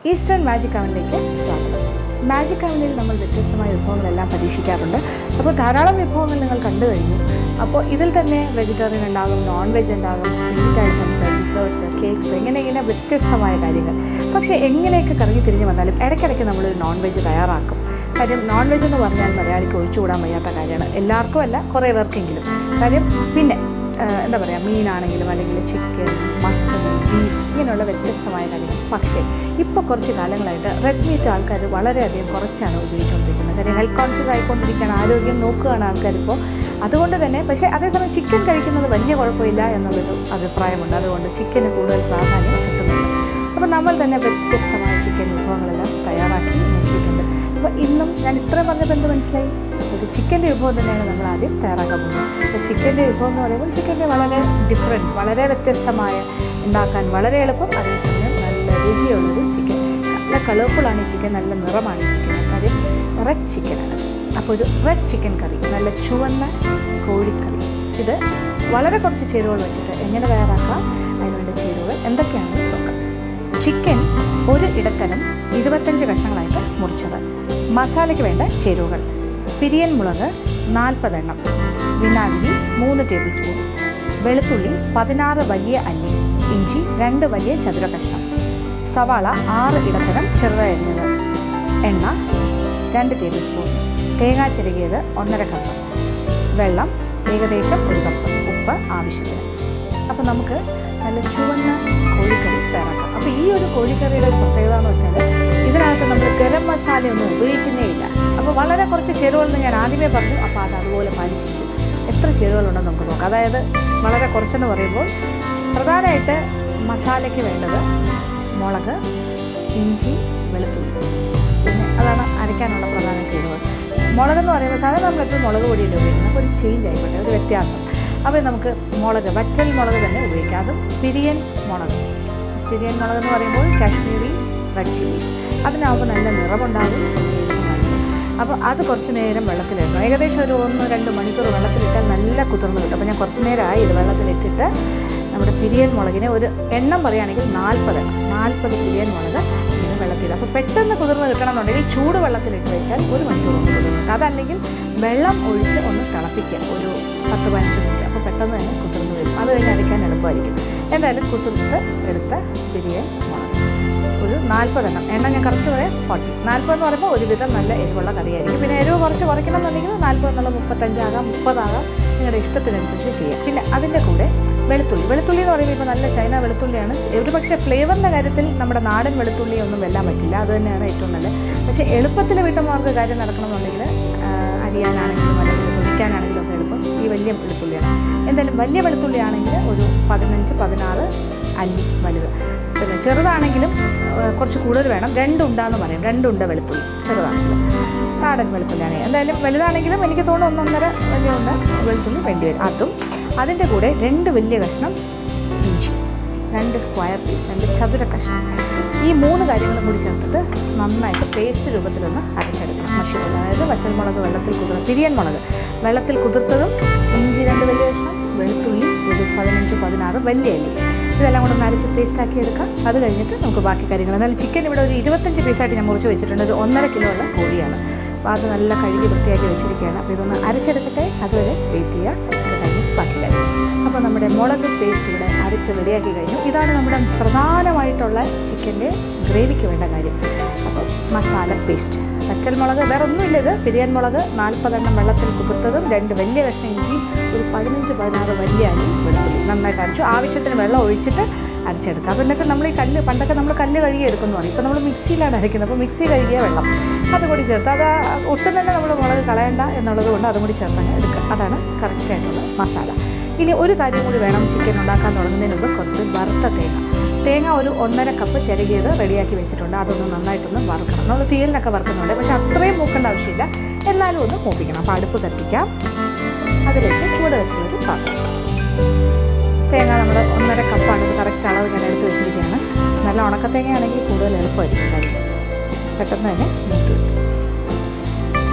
Eastern magic അവനിലേക്ക് സ്വാഗതം. Magic അവനിൽ നമ്മൾ വ്യത്യസ്തമായ വിഭവങ്ങളെല്ലാം പരീക്ഷിക്കാറുണ്ട്. അപ്പോൾ ധാരാളം വിഭവങ്ങൾ നിങ്ങൾ കണ്ടു കഴിഞ്ഞു. അപ്പോൾ ഇതിൽ തന്നെ വെജിറ്റേറിയൻ ഉണ്ടാകും, നോൺ വെജ് ഉണ്ടാകും, സ്വീറ്റ് ഐറ്റംസ്, ഡിസേർട്ട്സ്, കേക്ക്സ്, ഇങ്ങനെ വ്യത്യസ്തമായ കാര്യങ്ങൾ. പക്ഷേ എങ്ങനെയൊക്കെ കറങ്ങി തിരിഞ്ഞ് വന്നാലും ഇടയ്ക്കിടയ്ക്ക് നമ്മളൊരു നോൺ വെജ് തയ്യാറാക്കും. കാര്യം നോൺ വെജ് എന്ന് പറഞ്ഞാൽ മലയാളിക്ക് ഒഴിച്ചുകൂടാൻ വയ്യാത്ത കാര്യമാണ്. എല്ലാവർക്കും അല്ല, കുറേ പേർക്കെങ്കിലും. കാര്യം പിന്നെ എന്താ പറയുക, മീനാണെങ്കിലും അല്ലെങ്കിൽ ചിക്കൻ, മട്ടൺ, ബീഫ് ഇങ്ങനെയുള്ള വ്യത്യസ്തമായ കാര്യങ്ങൾ. പക്ഷേ ഇപ്പോൾ കുറച്ച് കാലങ്ങളായിട്ട് റെഡ് മീറ്റ് ആൾക്കാർ വളരെയധികം കുറച്ചാണ് ഉപയോഗിച്ചുകൊണ്ടിരിക്കുന്നത്. കാര്യം ഹെൽത്ത് കോൺഷ്യസ് ആയിക്കൊണ്ടിരിക്കുകയാണ്, ആരോഗ്യം നോക്കുകയാണ് ആൾക്കാരിപ്പോൾ. അതുകൊണ്ട് തന്നെ പക്ഷേ അതേസമയം ചിക്കൻ കഴിക്കുന്നത് വലിയ കുഴപ്പമില്ല എന്നുള്ളൊരു അഭിപ്രായമുണ്ട്. അതുകൊണ്ട് ചിക്കന് കൂടുതൽ പ്രാധാന്യം കിട്ടുന്നുണ്ട്. അപ്പോൾ നമ്മൾ തന്നെ വ്യത്യസ്തമായ ചിക്കൻ വിഭവങ്ങളെല്ലാം തയ്യാറാക്കി നോക്കിയിട്ടുണ്ട്. അപ്പോൾ ഇന്നും ഞാൻ ഇത്രയും പറഞ്ഞപ്പോൾ എന്ത് മനസ്സിലായി? ഒരു ചിക്കൻ്റെ വിഭവം തന്നെയാണ് നമ്മൾ ആദ്യം തയ്യാറാക്കാൻ പോകുന്നത്. അപ്പോൾ ചിക്കൻ്റെ വിഭവം എന്ന് പറയുമ്പോൾ ചിക്കൻ്റെ വളരെ ഡിഫറെൻറ്റ്, വളരെ വ്യത്യസ്തമായ, ഉണ്ടാക്കാൻ വളരെ എളുപ്പം, അതേസമയം നല്ല രുചിയുള്ളൊരു ചിക്കൻ. നല്ല കളർഫുള്ളാണ് ഈ ചിക്കൻ, നല്ല നിറമാണ് ഈ ചിക്കൻ. കാര്യം റെഡ് ചിക്കനാണ്. അപ്പോൾ ഒരു റെഡ് ചിക്കൻ കറി, നല്ല ചുവന്ന കോഴിക്കറി. ഇത് വളരെ കുറച്ച് ചേരുവകൾ വെച്ചിട്ട് എങ്ങനെ തയ്യാറാക്കാം, അതിനുവേണ്ട ചേരുവകൾ എന്തൊക്കെയാണെന്ന് നോക്കാം. ചിക്കൻ ഒരു ഇടത്തരം 25 കഷ്ണങ്ങളായിട്ട് മുറിച്ചത്. മസാലയ്ക്ക് വേണ്ട ചേരുവകൾ: പിരിയൻ മുളക് 40 എണ്ണം, വിനാഗിരി 3 ടേബിൾ സ്പൂൺ, വെളുത്തുള്ളി 16 വലിയ അല്ലി, ഇഞ്ചി 2 വലിയ ചതുര കഷ്ണം, സവാള 6 ഇടത്തരം ചെറുതായി അരിഞ്ഞത്, എണ്ണ 2 ടേബിൾ സ്പൂൺ, തേങ്ങ ചിരകിയത് 1.5 കപ്പ്, വെള്ളം ഏകദേശം 1 കപ്പ്, ഉപ്പ് ആവശ്യത്തിന്. അപ്പോൾ നമുക്ക് നല്ല ചുവന്ന കോഴിക്കറി തയ്യാറാക്കാം. അപ്പോൾ ഈ ഒരു കോഴിക്കറിയുടെ ഒരു പ്രത്യേകത എന്ന് വെച്ചാൽ ഇതിനകത്ത് നമ്മൾ ഗരം മസാലയൊന്നും ഉപയോഗിക്കുന്നേ ഇല്ല. അപ്പോൾ വളരെ കുറച്ച് ചേരുവകളെന്ന് ഞാൻ ആദ്യമേ പറഞ്ഞു. അപ്പോൾ അത് അതുപോലെ പാലിച്ചിരിക്കും. എത്ര ചേരുവകളുണ്ടെന്ന് നമുക്ക് നോക്കാം. അതായത് വളരെ കുറച്ചെന്ന് പറയുമ്പോൾ പ്രധാനമായിട്ട് മസാലയ്ക്ക് വേണ്ടത് മുളക്, ഇഞ്ചി, വെളുത്തുള്ളി, പിന്നെ അതാണ് അരയ്ക്കാനുള്ള പ്രധാന ചേരുവകൾ. മുളകെന്ന് പറയുമ്പോൾ സാധാരണ നമ്മളെപ്പോഴും മുളക് പൊടിയിൽ ഉപയോഗിക്കുന്നത്. അപ്പോൾ ഒരു ചേഞ്ച് ആയിക്കോട്ടെ, ഒരു വ്യത്യാസം. അപ്പോൾ നമുക്ക് മുളക്, വറ്റൽ മുളക് തന്നെ ഉപയോഗിക്കാം. അതും പിരിയൻ മുളക്. പിരിയൻ മുളക് എന്ന് പറയുമ്പോൾ കാശ്മീരി റെഡ് ചില്ലീസ്. അതിനാവുമ്പോൾ നല്ല നിറമുണ്ടാകും. അപ്പോൾ അത് കുറച്ച് നേരം വെള്ളത്തിലിടണം. ഏകദേശം ഒരു 1-2 മണിക്കൂർ വെള്ളത്തിലിട്ടാൽ നല്ല കുതിർന്ന് കിട്ടും. അപ്പോൾ ഞാൻ കുറച്ച് നേരമായി ഇത് വെള്ളത്തിലിട്ടിട്ട് നമ്മുടെ പിരിയൻ മുളകിനെ ഒരു എണ്ണം പറയുകയാണെങ്കിൽ 40 പിരിയൻ മുളക് ഇങ്ങനെ വെള്ളത്തിലിടുക. അപ്പോൾ പെട്ടെന്ന് കുതിർന്ന് കിട്ടണമെന്നുണ്ടെങ്കിൽ ചൂട് വെള്ളത്തിലിട്ട് വെച്ചാൽ 1 മണിക്കൂർ കൊണ്ട് കുതിർന്ന്. അതല്ലെങ്കിൽ വെള്ളം ഒഴിച്ച് ഒന്ന് തിളപ്പിക്കുക ഒരു 10-15 മിനിറ്റ്. അപ്പോൾ പെട്ടെന്ന് തന്നെ കുതിർന്ന് വരും. അത് കഴിഞ്ഞ് അരയ്ക്കാൻ എളുപ്പമായിരിക്കും. എന്തായാലും കുതിർത്ത് എടുത്ത പിരിയൻ മുളക് ഒരു 40 എണ്ണം. എണ്ണം ഞാൻ കറക്റ്റ് പറയാം, 40. 40 എന്ന് പറയുമ്പോൾ ഒരുവിധം നല്ല എരിവുള്ള കറിയായിരിക്കും. പിന്നെ എരിവ് കുറച്ച് കുറയ്ക്കണം എന്നുണ്ടെങ്കിൽ 40 എന്നുള്ള 35 ആകാം, 30 ആകാം, നിങ്ങളുടെ ഇഷ്ടത്തിനനുസരിച്ച് ചെയ്യാം. പിന്നെ അതിൻ്റെ കൂടെ വെളുത്തുള്ളി എന്ന് പറയുമ്പോൾ ഇപ്പോൾ നല്ല ചൈന വെളുത്തുള്ളിയാണ്. ഒരു പക്ഷേ ഫ്ലേവറിൻ്റെ കാര്യത്തിൽ നമ്മുടെ നാടൻ വെളുത്തുള്ളി ഒന്നും വെല്ലാൻ പറ്റില്ല. അത് തന്നെയാണ് ഏറ്റവും നല്ലത്. പക്ഷേ എളുപ്പത്തിൽ വീട്ടമ്മമാർക്ക് കാര്യം നടക്കണമെന്നുണ്ടെങ്കിൽ അരിയാനാണെങ്കിലും അല്ലെങ്കിൽ പൊരിക്കാനാണെങ്കിലും ഒക്കെ എളുപ്പം ഈ വലിയ വെളുത്തുള്ളിയാണ്. എന്തായാലും വലിയ വെളുത്തുള്ളി ആണെങ്കിൽ ഒരു 15-16 അല്ലി വലുത്. പിന്നെ ചെറുതാണെങ്കിലും കുറച്ച് കൂടുതൽ വേണം. 2 ഉണ്ടാന്ന് പറയും. 2 ഉണ്ട വെളുത്തുള്ളി ചെറുതാണെങ്കിലും. നാടൻ വെളുത്തുള്ളിയാണെങ്കിൽ എന്തായാലും വലുതാണെങ്കിലും എനിക്ക് തോന്നുന്നു 1.5 വലിയ ഉണ്ട വെളുത്തുള്ളി വേണ്ടി വരും. അതും അതിൻ്റെ കൂടെ 2 വലിയ കഷ്ണം ഇഞ്ചി, 2 സ്ക്വയർ പീസ്, 2 ചതുര കഷ്ണം. ഈ 3 കാര്യങ്ങളും കൂടി ചേർത്തിട്ട് നന്നായിട്ട് പേസ്റ്റ് രൂപത്തിലൊന്ന് അരച്ചെടുക്കണം. മഷിപ്പൊടി, അതായത് വറ്റൽമുളക് പിരിയൻ മുളക് വെള്ളത്തിൽ കുതിർത്തതും, ഇഞ്ചി 2 വലിയ കഷ്ണം, വെളുത്തുള്ളി ഒരു 15-16 വലിയ അല്ലി, ഇതെല്ലാം കൂടെ ഒന്ന് അരച്ച് പേസ്റ്റാക്കി എടുക്കാം. അത് കഴിഞ്ഞിട്ട് നമുക്ക് ബാക്കി കാര്യങ്ങൾ. എന്നാലും ചിക്കൻ ഇവിടെ ഒരു 25 പീസായിട്ട് ഞാൻ മുറിച്ച് വെച്ചിട്ടുണ്ട്. ഒരു 1.5 കിലോ ഉള്ള കോഴിയാണ്. അപ്പോൾ അത് നല്ല കഴുകി വൃത്തിയാക്കി വെച്ചിരിക്കുകയാണ്. അപ്പോൾ ഇതൊന്ന് അരച്ചെടുക്കട്ടെ, അതുവരെ വെയിറ്റ് ചെയ്യുക. അത് കഴിഞ്ഞിട്ട് ബാക്കി കാര്യം. അപ്പോൾ നമ്മുടെ മുളക് പേസ്റ്റ് ഇവിടെ അരച്ച് റെഡിയാക്കി കഴിഞ്ഞു. ഇതാണ് നമ്മുടെ പ്രധാനമായിട്ടുള്ള ചിക്കൻ്റെ ഗ്രേവിക്ക് വേണ്ട കാര്യം. അപ്പോൾ മസാല പേസ്റ്റ്, വറ്റൽമുളക്, വേറെ ഒന്നുമില്ല. ഇത് പിരിയൻ മുളക് 40 എണ്ണം വെള്ളത്തിൽ കുതിർത്തതും, 2 വലിയ കഷ്ണം ഇഞ്ചി, ഒരു 15-16 വലിയ അരി വെളുത്തുള്ളി നന്നായിട്ട് അരച്ചു. ആവശ്യത്തിന് വെള്ളം ഒഴിച്ചിട്ട് അരച്ചെടുക്കുക. അപ്പോൾ എന്നിട്ട് നമ്മൾ ഈ പണ്ടൊക്കെ നമ്മൾ കല്ല് കഴുകി എടുക്കുന്നതാണ്. ഇപ്പോൾ നമ്മൾ മിക്സിയിലാണ് അരയ്ക്കുന്നത്. അപ്പോൾ മിക്സി കഴുകിയ വെള്ളം അതുകൂടി ചേർത്ത്, അത് ഒട്ടും തന്നെ നമ്മൾ മുളക് കളയണ്ട എന്നുള്ളത് കൊണ്ട് അതും കൂടി ചേർത്തങ്ങ് എടുക്കുക. അതാണ് കറക്റ്റായിട്ടുള്ള മസാല. ഇനി ഒരു കാര്യം കൂടി വേണം. ചിക്കൻ ഉണ്ടാക്കാൻ തുടങ്ങുന്നതിന് മുമ്പ് കുറച്ച് വറുത്ത തേങ്ങ ഒരു 1.5 കപ്പ് ചിരകിയത് റെഡിയാക്കി വെച്ചിട്ടുണ്ട്. അതൊന്ന് നന്നായിട്ടൊന്ന് വറുക്കണം. നമ്മൾ തീയലിനൊക്കെ വറുക്കുന്നുണ്ട്, പക്ഷേ അത്രയും മൂക്കേണ്ട ആവശ്യമില്ല. എന്നാലും ഒന്ന് മൂപ്പിക്കണം. അപ്പോൾ അടുപ്പ് കത്തിക്കാം. അതിലേക്ക് ചൂട് കത്തിയൊരു പാത്രം. തേങ്ങ നമ്മൾ 1.5 കപ്പാണ്. ഇത് കറക്റ്റ് അളവ് ഞാൻ എടുത്ത് വെച്ചിരിക്കുകയാണ്. നല്ല ഉണക്കത്തേങ്ങയാണെങ്കിൽ കൂടുതൽ എളുപ്പമായിരിക്കും കാര്യം. പെട്ടെന്ന് തന്നെ മൂത്ത് കിട്ടും.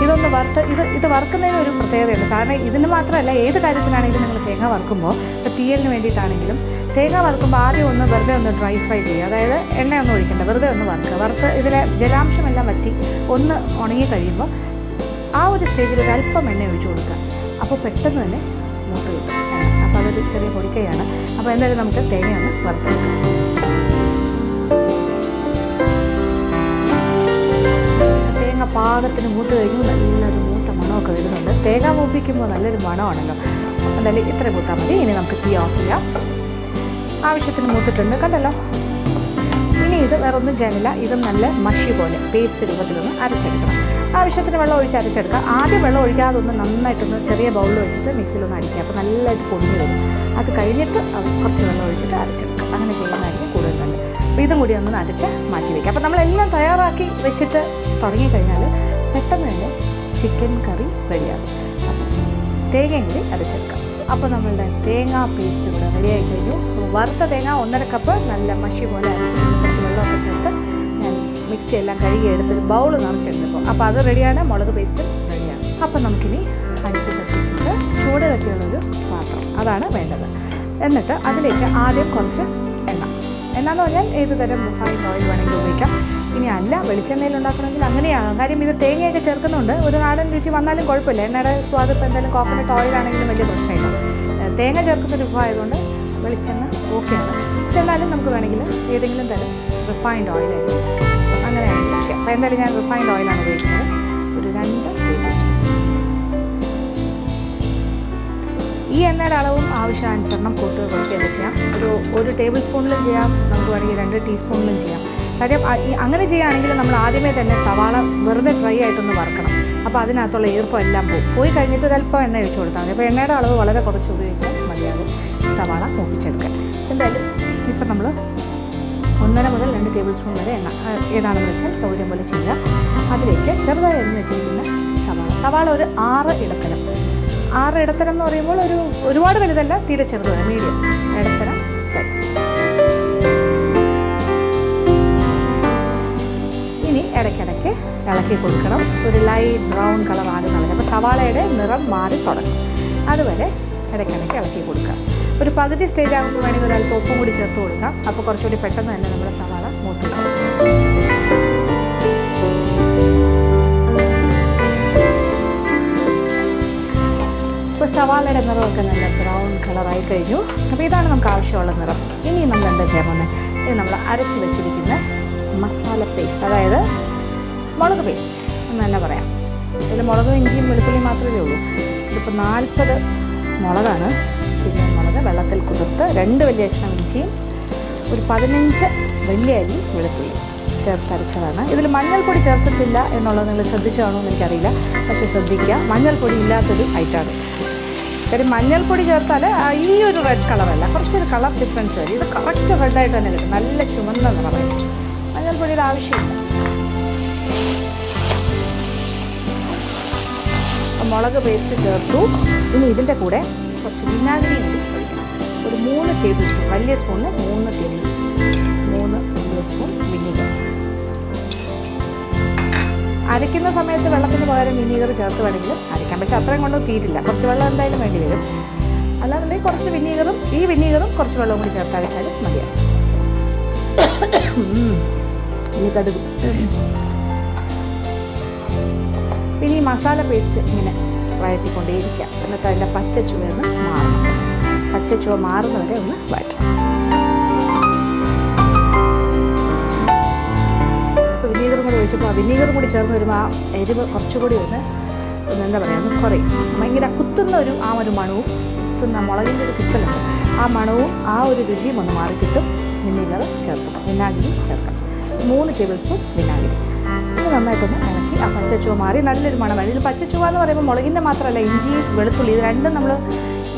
ഇതൊന്ന് ഇത് വറുക്കുന്നതിന് ഒരു പ്രത്യേകതയുണ്ട്. സാധാരണ ഇതിന് മാത്രമല്ല, ഏത് കാര്യത്തിനാണെങ്കിലും നിങ്ങൾ തേങ്ങ വറുക്കുമ്പോൾ, ഇപ്പോൾ തീയലിന് വേണ്ടിയിട്ടാണെങ്കിലും തേങ്ങ വറുക്കുമ്പോൾ ആദ്യം ഒന്ന് വെറുതെ ഒന്ന് ഡ്രൈ ഫ്രൈ ചെയ്യുക. അതായത് എണ്ണയൊന്നും ഒഴിക്കേണ്ട, വെറുതെ ഒന്ന് വറുത്ത് ഇതിലെ ജലാംശമെല്ലാം വറ്റി ഒന്ന് ഉണങ്ങി കഴിയുമ്പോൾ ആ ഒരു സ്റ്റേജിൽ ഒരു അല്പം എണ്ണ ഒഴിച്ചു കൊടുക്കുക. അപ്പോൾ പെട്ടെന്ന് തന്നെ മൂത്ത് കിട്ടും. അപ്പോൾ അതൊരു ചെറിയ പൊടിക്കൈയാണ്. അപ്പോൾ എന്തായാലും നമുക്ക് തേങ്ങ ഒന്ന് വറുത്തെടുക്കാം. തേങ്ങ പാകത്തിന് മൂത്ത് കഴിഞ്ഞു. നല്ലൊരു മൂത്ത മണമൊക്കെ വരുന്നുണ്ട്. തേങ്ങ മൂപ്പിക്കുമ്പോൾ നല്ലൊരു മണമാണല്ലോ. എന്തായാലും ഇത്ര മൂത്താൽ മതി. ഇനി നമുക്ക് തീ ഓഫ് ചെയ്യാം. ആവശ്യത്തിന് മൂത്തിട്ടുണ്ട്, കണ്ടല്ലോ. ഇനി ഇത് വേറെ ഒന്നും ചെയ്യാനില്ല. ഇതും നല്ല മഷി പോലെ പേസ്റ്റ് രൂപത്തിലൊന്ന് അരച്ചെടുക്കണം. ആവശ്യത്തിന് വെള്ളം ഒഴിച്ച് അരച്ചെടുക്കുക. ആദ്യം വെള്ളം ഒഴിക്കാതെ ഒന്ന് നന്നായിട്ടൊന്ന് ചെറിയ ബൗളിൽ വെച്ചിട്ട് മിക്സിയിലൊന്ന് അടിക്കുക. അപ്പോൾ നല്ലതായിട്ട് പൊങ്ങി വരും. അത് കഴിഞ്ഞിട്ട് കുറച്ച് വെള്ളം ഒഴിച്ചിട്ട് അരച്ചെടുക്കുക. അങ്ങനെ ചെയ്യുന്നതായിരിക്കും കൂടുതൽ നല്ലത്. അപ്പോൾ ഇതും കൂടി ഒന്ന് അരച്ച് മാറ്റി വയ്ക്കുക. അപ്പോൾ നമ്മളെല്ലാം തയ്യാറാക്കി വെച്ചിട്ട് തുടങ്ങിക്കഴിഞ്ഞാൽ പെട്ടെന്ന് തന്നെ ചിക്കൻ കറി റെഡിയാകും. തേങ്ങയും കൂടി അരച്ചെടുക്കാം. അപ്പോൾ നമ്മളുടെ തേങ്ങ പേസ്റ്റ് ഇവിടെ റെഡിയായി കഴിഞ്ഞു. വറുത്ത തേങ്ങ 1.5 കപ്പ് നല്ല മഷി പോലെ അരച്ചിട്ടുണ്ട്. കുറച്ച് വെള്ളമൊക്കെ ചേർത്ത് ഞാൻ മിക്സി എല്ലാം കഴുകി എടുത്തൊരു ബൗൾ നിറച്ചെടുത്തപ്പോൾ അപ്പോൾ അത് റെഡിയാണ്. മുളക് പേസ്റ്റ് റെഡിയാണ്. അപ്പോൾ നമുക്കിനി അടുപ്പ് കത്തിച്ചിട്ട് ചൂട് കട്ടിയുള്ളൊരു പാത്രം അതാണ് വേണ്ടത്. എന്നിട്ട് അതിലേക്ക് ആദ്യം കുറച്ച് എണ്ണ എന്ന് പറഞ്ഞാൽ ഏത് തരം റിഫൈൻഡ് ഓയിൽ വേണമെങ്കിൽ ഉപയോഗിക്കാം. ഇനി അല്ല വെളിച്ചെണ്ണയിൽ ഉണ്ടാക്കണമെങ്കിൽ അങ്ങനെയാകാം. കാര്യം ഇത് തേങ്ങയൊക്കെ ചേർക്കുന്നുണ്ട്. ഒരു നാടൻ രുചി വന്നാലും കുഴപ്പമില്ല. എണ്ണയുടെ സ്വാദ് ഇപ്പോൾ എന്തായാലും കോക്കനട്ട് ഓയിലാണെങ്കിലും വലിയ പ്രശ്നമില്ല. തേങ്ങ ചേർക്കുന്ന വിഭവമായതുകൊണ്ട് വെളിച്ചെണ്ണ ഓക്കെയാണ്. പക്ഷെ എന്നാലും നമുക്ക് വേണമെങ്കിൽ ഏതെങ്കിലും തരം റിഫൈൻഡ് ഓയിലായിരിക്കും അങ്ങനെയാണെങ്കിൽ ചെയ്യാം. അപ്പോൾ എന്തായാലും ഞാൻ റിഫൈൻഡ് ഓയിലാണ് ഉപയോഗിക്കുന്നത്. ഒരു 2 ടേബിൾ സ്പൂൺ. ഈ എണ്ണയുടെ അളവും ആവശ്യാനുസരണം കൂട്ടുക കുറയ്ക്കുകയൊക്കെ ചെയ്യാം. ഒരു ടേബിൾ സ്പൂണിലും ചെയ്യാം. നമുക്ക് വേണമെങ്കിൽ 2 ടീസ്പൂണിലും ചെയ്യാം. കാര്യം അങ്ങനെ ചെയ്യുകയാണെങ്കിൽ നമ്മൾ ആദ്യമേ തന്നെ സവാള വെറുതെ ഡ്രൈ ആയിട്ടൊന്ന് വറുക്കണം. അപ്പോൾ അതിനകത്തുള്ള ഈർപ്പം എല്ലാം പോയി കഴിഞ്ഞിട്ട് ഒരല്പം എണ്ണ ഒഴിച്ചു കൊടുത്താൽ മതി. അപ്പോൾ എണ്ണയുടെ അളവ് വളരെ കുറച്ച് ഉപയോഗിച്ചാൽ മതിയാകും സവാള മൂപ്പിച്ചെടുക്കാൻ. എന്തായാലും ഇപ്പം നമ്മൾ 1.5 മുതൽ 2 ടേബിൾ സ്പൂൺ വരെ എണ്ണ ഏതാണെന്ന് വെച്ചാൽ സൗകര്യം പോലെ ചെയ്യുക. അതിലേക്ക് ചെറുതായി അരിഞ്ഞ് വെച്ചിരിക്കുന്ന സവാള ഒരു 6 ഇടത്തരം. 6 ഇടത്തരം എന്ന് പറയുമ്പോൾ ഒരുപാട് വലുതല്ല, തീരെ ചെറുതല്ല, മീഡിയം ഇടത്തരം സൈസ്. ഇനി ഇടയ്ക്കിടയ്ക്ക് ഇളക്കി കൊടുക്കണം. ഒരു ലൈറ്റ് ബ്രൗൺ കളർ ആകുന്ന വരെ. അപ്പോൾ സവാളയുടെ നിറം മാറി തുടങ്ങും. അതുവരെ ഇടയ്ക്കിടയ്ക്ക് ഇളക്കി കൊടുക്കുക. ഒരു പകുതി സ്റ്റേജ് ആകുമ്പോൾ വേണമെങ്കിൽ ഒരു അല്പം ഉപ്പും കൂടി ചേർത്ത് കൊടുക്കാം. അപ്പോൾ കുറച്ചുകൂടി പെട്ടെന്ന് തന്നെ നമ്മുടെ സവാള മൂത്ത് കിട്ടും. ഇപ്പോൾ സവാളയുടെ നിറമൊക്കെ നല്ല ബ്രൗൺ കളറായി കഴിഞ്ഞു. അപ്പോൾ ഇതാണ് നമുക്ക് ആവശ്യമുള്ള നിറം. ഇനി നമ്മൾ എന്താ ചെയ്യാൻ പോകുന്നത്? ഇത് നമ്മൾ അരച്ച് വെച്ചിരിക്കുന്ന മസാല പേസ്റ്റ്, അതായത് മുളക് പേസ്റ്റ് എന്ന് തന്നെ പറയാം. ഇതിൽ മുളകും ഇഞ്ചിയും വെളുത്തുള്ളിയും മാത്രമേ ഉള്ളൂ. ഇതിപ്പോൾ 40 മുളകാണ്. പിന്നെ മുളക് വെള്ളത്തിൽ കുതിർത്ത് 2 വലിയ കഷ്ണം ഇഞ്ചിയും ഒരു 15 വലിയ അരി വെളുത്തുള്ളി ചേർത്തരച്ചതാണ്. ഇതിൽ മഞ്ഞൾപ്പൊടി ചേർത്തിട്ടില്ല എന്നുള്ളത് നിങ്ങൾ ശ്രദ്ധിച്ചു കാണുമെന്ന് എനിക്കറിയില്ല. പക്ഷേ ശ്രദ്ധിക്കുക, മഞ്ഞൾപ്പൊടി ഇല്ലാത്തൊരു ഐറ്റമാണ്. കാര്യം മഞ്ഞൾപ്പൊടി ചേർത്താൽ ഈ ഒരു റെഡ് കളറല്ല, കുറച്ചൊരു കളർ ഡിഫറൻസ് വരും. ഇത് കറക്റ്റ് റെഡായിട്ട് തന്നെ കിട്ടും. നല്ല ചുമന്ന നിറമായിരിക്കും. മഞ്ഞൾപ്പൊടിയുടെ ആവശ്യമില്ല. മുളക് പേസ്റ്റ് ചേർത്തു. ഇനി ഇതിൻ്റെ കൂടെ കുറച്ച് വിനാഗിരി കൂടി ഒഴിക്കണം. ഒരു 3 ടേബിൾ സ്പൂൺ, വലിയ സ്പൂണിന് 3 ടേബിൾ സ്പൂൺ, 3 വലിയ സ്പൂൺ വിനീഗർ. അരയ്ക്കുന്ന സമയത്ത് വെള്ളത്തിന് പകരം വിനീഗർ ചേർത്ത് വേണമെങ്കിലും അരയ്ക്കാം. പക്ഷേ അത്രയും കൊണ്ട് തീരില്ല. കുറച്ച് വെള്ളം എന്തായാലും വേണ്ടി വരും. അല്ലാന്നുണ്ടെങ്കിൽ കുറച്ച് ഈ വിനീഗറും കുറച്ച് വെള്ളവും കൂടി ചേർത്ത് അരച്ചാലും മതിയാവും. ഇനി കടുക്. പിന്നെ ഈ മസാല പേസ്റ്റ് ഇങ്ങനെ വഴറ്റിക്കൊണ്ടേയിരിക്കാം. എന്നിട്ട് അതിൻ്റെ പച്ചച്ചുവന്ന് മാറണം. പച്ചച്ചുവ മാറുന്നവരെ ഒന്ന് വഴറ്റണം. ഇപ്പോൾ വിനീഗറും കൂടി ഒഴിച്ചപ്പോൾ ആ വിനീഗറും കൂടി ചേർന്ന് വരുമ്പോൾ ആ എരിവ് കുറച്ചുകൂടി ഒന്ന് എന്താ പറയുക, ഒന്ന് കുറയും. ഭയങ്കര കുത്തുന്ന ഒരു മണവും, കുത്തുന്ന മുളകിൻ്റെ ഒരു കുത്തലുണ്ട്, ആ മണവും ആ ഒരു രുചിയും ഒന്ന് മാറിക്കിട്ടും. വിനീഗർ ചേർക്കണം, വിനാഗിരി ചേർക്കണം. 3 ടേബിൾ സ്പൂൺ വിനാഗിരി. ഇത് നന്നായിട്ടൊന്ന് ഇളക്കി ആ പച്ചച്ചുവ മാറി നല്ലൊരു മണം. ഇതിൽ പച്ചച്ചുവ എന്ന് പറയുമ്പോൾ മുളകിൻ്റെ മാത്രമല്ല, ഇഞ്ചി വെളുത്തുള്ളി ഇത് രണ്ടും നമ്മൾ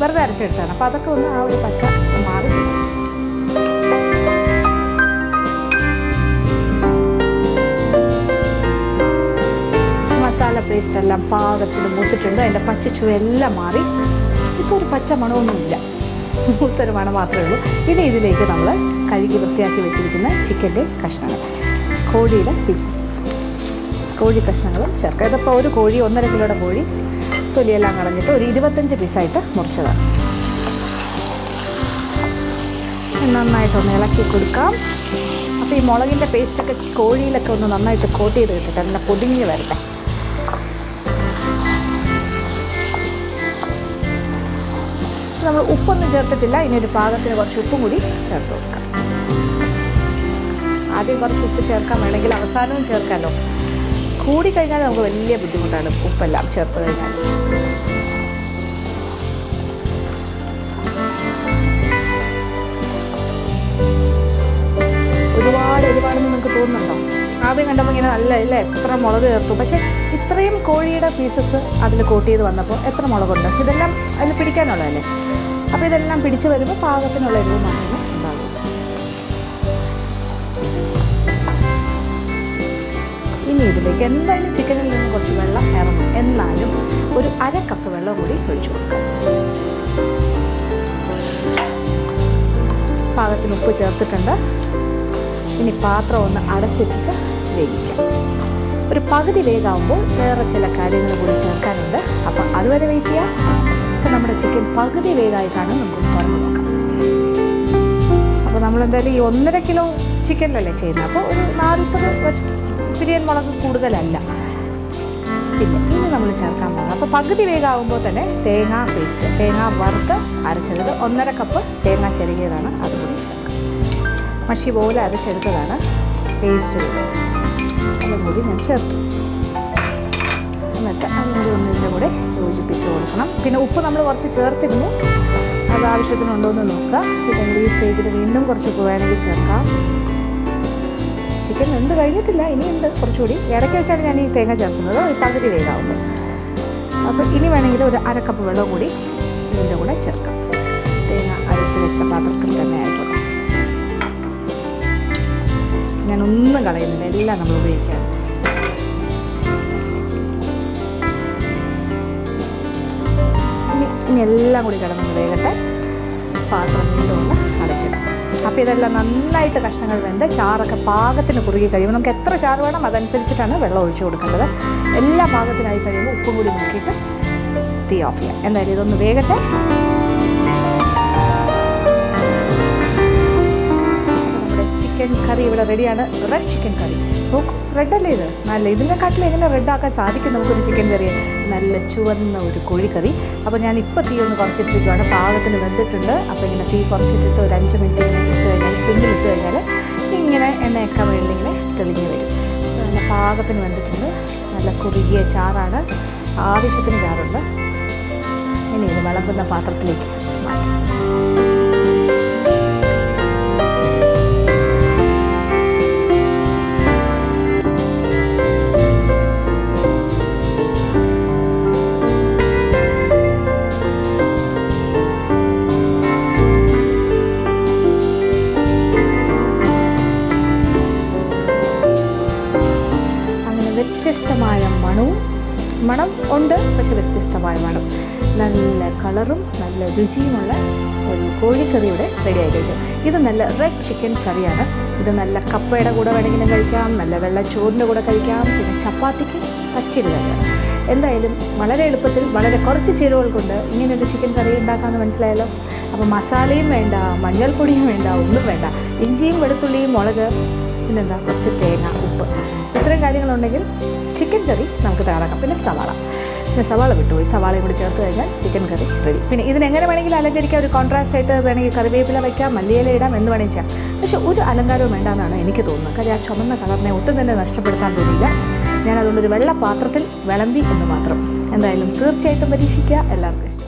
വെറുതെ അരച്ചെടുത്താണ്. അപ്പോൾ അതൊക്കെ ഒന്ന് ആ ഒരു പച്ച മാറി. മസാല പേസ്റ്റ് എല്ലാം പാകത്തിൽ മൂത്തിട്ടുണ്ട്. അതിൻ്റെ പച്ചച്ചുവ എല്ലാം മാറി. ഇപ്പോൾ ഒരു പച്ച മണമൊന്നുമില്ല, മൂത്തൊരു മണം മാത്രമേ ഉള്ളൂ. ഇനി ഇതിലേക്ക് നമ്മൾ കഴുകി വൃത്തിയാക്കി വെച്ചിരിക്കുന്ന ചിക്കൻ്റെ കഷ്ണങ്ങൾ, കോഴിയുടെ പീസസ്, കോഴി കഷ്ണങ്ങളും ചേർക്കുക. ഇതിപ്പോൾ ഒരു കോഴി 1.5 കിലോയുടെ കോഴി തൊലിയെല്ലാം കളഞ്ഞിട്ട് ഒരു 25 പീസായിട്ട് മുറിച്ചതാണ്. നന്നായിട്ടൊന്ന് ഇളക്കി കൊടുക്കാം. അപ്പോൾ ഈ മുളകിൻ്റെ പേസ്റ്റൊക്കെ കോഴിയിലൊക്കെ ഒന്ന് നന്നായിട്ട് കോട്ട് ചെയ്ത് കിട്ടട്ടെ, നല്ല പൊതിഞ്ഞ് വരട്ടെ. നമ്മൾ ഉപ്പൊന്നും ചേർത്തിട്ടില്ല. ഇനി ഒരു പാകത്തിന് കുറച്ച് ഉപ്പും കൂടി ചേർത്ത് കൊടുക്കാം. ആദ്യം കുറച്ച് ഉപ്പ് ചേർക്കാൻ വേണമെങ്കിൽ അവസാനവും ചേർക്കാമല്ലോ. കൂടിക്കഴിഞ്ഞാൽ നമുക്ക് വലിയ ബുദ്ധിമുട്ടാണ് ഉപ്പെല്ലാം ചേർത്ത് കഴിഞ്ഞാൽ. ഒരുപാടെന്ന് നിങ്ങൾക്ക് തോന്നുന്നുണ്ടോ? ആദ്യം കണ്ടപ്പോൾ ഇങ്ങനെ നല്ല ഇല്ല എത്ര മുളക് ചേർത്തു. പക്ഷേ ഇത്രയും കോഴിയുടെ പീസസ് അതിൽ കോട്ട് ചെയ്ത് വന്നപ്പോൾ എത്ര മുളകുണ്ട്? ഇതെല്ലാം അതിൽ പിടിക്കാനുള്ളതല്ലേ. അപ്പോൾ ഇതെല്ലാം പിടിച്ച് വരുമ്പോൾ പാകത്തിനുള്ള എരിവ് മാത്രമേ ഉണ്ടാകൂ. ഇനി ഇതിലേക്ക് എന്തായാലും ചിക്കനിൽ നിന്ന് കുറച്ച് വെള്ളം ഇറങ്ങും. എന്നാലും ഒരു 1/2 കപ്പ് വെള്ളം കൂടി ഒഴിച്ചു കൊടുക്കാം. പാകത്തിന് ഉപ്പ് ചേർത്തിട്ടുണ്ട്. ഇനി പാത്രം ഒന്ന് അടച്ചിട്ടിട്ട് വേവിക്കാം. ഒരു പകുതി വേഗാകുമ്പോൾ വേറെ ചില കാര്യങ്ങൾ കൂടി ചേർക്കാനുണ്ട്. അപ്പം അതുവരെ വെയിറ്റ് ചെയ്യാം. അപ്പം നമ്മുടെ ചിക്കൻ പകുതി വേഗമായിട്ടാണ് നമുക്ക് തുറന്ന് നോക്കാം. അപ്പോൾ നമ്മളെന്തായാലും ഈ 1.5 കിലോ ചിക്കനിലല്ലേ ചെയ്യുന്നത്. അപ്പോൾ ഒരു 40 പിരിയൻ മുളക് കൂടുതലല്ല. പിന്നെ ഇനി നമ്മൾ ചേർക്കാൻ പോകുന്നത്, അപ്പോൾ പകുതി വേഗമാകുമ്പോൾ തന്നെ തേങ്ങ പേസ്റ്റ്, തേങ്ങ വറുത്ത് അരച്ചത് 1.5 കപ്പ് തേങ്ങ ചെറുകിയതാണ്, അതുകൂടി ചേർക്കാം. മഷി പോലെ അരച്ചെടുത്തതാണ് പേസ്റ്റ് കൂടി, അതും കൂടി ഞാൻ ചേർത്തു. എന്നിട്ട് അതുകൂടി ഒന്നിൻ്റെ കൂടെ യോജിപ്പിച്ച് കൊടുക്കണം. പിന്നെ ഉപ്പ് നമ്മൾ കുറച്ച് ചേർത്തിരുന്നു, അത് ആവശ്യത്തിനുണ്ടോ എന്ന് നോക്കുക. ഇല്ലെങ്കിൽ ഈ സ്റ്റേജിൽ വീണ്ടും കുറച്ച് ഉപ്പ് വേണമെങ്കിൽ ചേർക്കാം. ചിക്കൻ വെന്ത് കഴിഞ്ഞിട്ടില്ല, ഇനിയുണ്ട് കുറച്ചുകൂടി. ഇടയ്ക്ക് വെച്ചാണ് ഞാൻ ഈ തേങ്ങ ചേർക്കുന്നത്, ഒരു പകുതി വേഗമാകുമ്പോൾ. അപ്പോൾ ഇനി വേണമെങ്കിൽ ഒരു 1/2 കപ്പ് വെള്ളം കൂടി ഇതിൻ്റെ കൂടെ ചേർക്കാം. തേങ്ങ അരച്ച് വെച്ച പാത്രത്തിൽ തന്നെ ആയിക്കോട്ടെ. ഞാനൊന്നും കളയുന്നില്ല, എല്ലാം നമ്മൾ ഉപയോഗിക്കാം. ഇനി എല്ലാം കൂടി കിടന്ന് വേകട്ടെ. പാത്രം വീണ്ടും ഒന്ന് അടച്ചിടും. അപ്പോൾ ഇതെല്ലാം നന്നായിട്ട് കഷ്ണങ്ങൾ വെന്ത് ചാറൊക്കെ പാകത്തിന് കുറുകി കഴിയുമ്പോൾ നമുക്ക് എത്ര ചാറ് വേണം അതനുസരിച്ചിട്ടാണ് വെള്ളം ഒഴിച്ചു കൊടുക്കേണ്ടത്. എല്ലാം പാകത്തിനായി കഴിയുമ്പോൾ ഉപ്പും കൂടി നോക്കിയിട്ട് തീ ഓഫ് ചെയ്യാം. എന്തായാലും ഇതൊന്ന് വേകട്ടെ. നമ്മുടെ ചിക്കൻ കറി ഇവിടെ റെഡിയാണ്. റെഡ് ചിക്കൻ കറി നോക്കൂ, റെഡല്ലേ ഇത്? നല്ല ഇതിനെക്കാട്ടിൽ എങ്ങനെ റെഡാക്കാൻ സാധിക്കും നമുക്കൊരു ചിക്കൻ കറി? നല്ല ചുവന്ന ഒരു കോഴിക്കറി. അപ്പോൾ ഞാൻ ഇപ്പോൾ തീ ഒന്ന് കുറച്ചിട്ടിരിക്കുകയാണ്. പാകത്തിന് വെന്തിട്ടുണ്ട്. അപ്പോൾ ഇങ്ങനെ തീ കുറച്ചിട്ടിട്ട് ഒരു 5 മിനിറ്റ് ഇട്ട് കഴിഞ്ഞാൽ, സിമ്മിലിട്ട് കഴിഞ്ഞാൽ ഇങ്ങനെ എണ്ണയൊക്കെ വെള്ളിങ്ങനെ തെളിഞ്ഞ് വരും. നല്ല പാകത്തിന് വെന്തിട്ടുണ്ട്. നല്ല കുറുകിയ ചാറാണ്, ആവശ്യത്തിന് ചാറുണ്ട്. ഇനി ഇത് വിളമ്പുന്ന പാത്രത്തിലേക്ക് മാറ്റാം. വ്യത്യസ്തമായ മണം ഉണ്ട്, പക്ഷെ വ്യത്യസ്തമായ മണം, നല്ല കളറും നല്ല രുചിയുമുള്ള ഒരു കോഴിക്കറിയുടെ റെഡിയായി കഴിക്കും. ഇത് നല്ല റെഡ് ചിക്കൻ കറിയാണ്. ഇത് നല്ല കപ്പയുടെ കൂടെ വേണമെങ്കിലും കഴിക്കാം, നല്ല വെള്ളച്ചോറിൻ്റെ കൂടെ കഴിക്കാം, പിന്നെ ചപ്പാത്തിക്ക് പറ്റിയൊരു കറിയാണ്. എന്തായാലും വളരെ എളുപ്പത്തിൽ വളരെ കുറച്ച് ചേരുവകൾ കൊണ്ട് ഇങ്ങനെയൊരു ചിക്കൻ കറി ഉണ്ടാക്കാമെന്ന് മനസ്സിലായല്ലോ. അപ്പോൾ മസാലയും വേണ്ട, മഞ്ഞൾപ്പൊടിയും വേണ്ട, ഒന്നും വേണ്ട. ഇഞ്ചിയും വെളുത്തുള്ളിയും മുളക്, പിന്നെന്താ കുറച്ച് തേങ്ങ, ഉപ്പ്, ഇത്രയും കാര്യങ്ങളുണ്ടെങ്കിൽ ചിക്കൻ കറി നമുക്ക് തയ്യാറാക്കാം. പിന്നെ സവാള വിട്ടുപോയി, സവാളയും കൂടി ചേർത്ത് കഴിഞ്ഞാൽ ചിക്കൻ കറി റെഡി. പിന്നെ ഇതിനെങ്ങനെ വേണമെങ്കിലും അലങ്കരിക്കാം. ഒരു കോൺട്രാസ്റ്റ് ആയിട്ട് വേണമെങ്കിൽ കറിവേപ്പില വയ്ക്കാം, മല്ലിയില ഇടാം, എന്ന് വേണമെങ്കിൽ ചെയ്യാം. പക്ഷേ ഒരു അലങ്കാരവും വേണ്ടാന്നാണ് എനിക്ക് തോന്നുന്നത്. കാര്യം ആ ചുമന്ന കളറിനെ ഒട്ടും തന്നെ നഷ്ടപ്പെടുത്താൻ തോന്നിയില്ല. ഞാൻ അതുകൊണ്ടൊരു വെള്ള പാത്രത്തിൽ വിളമ്പി എന്ന് മാത്രം. എന്തായാലും തീർച്ചയായിട്ടും പരീക്ഷിക്കുക. എല്ലാവർക്കും ഇഷ്ടം.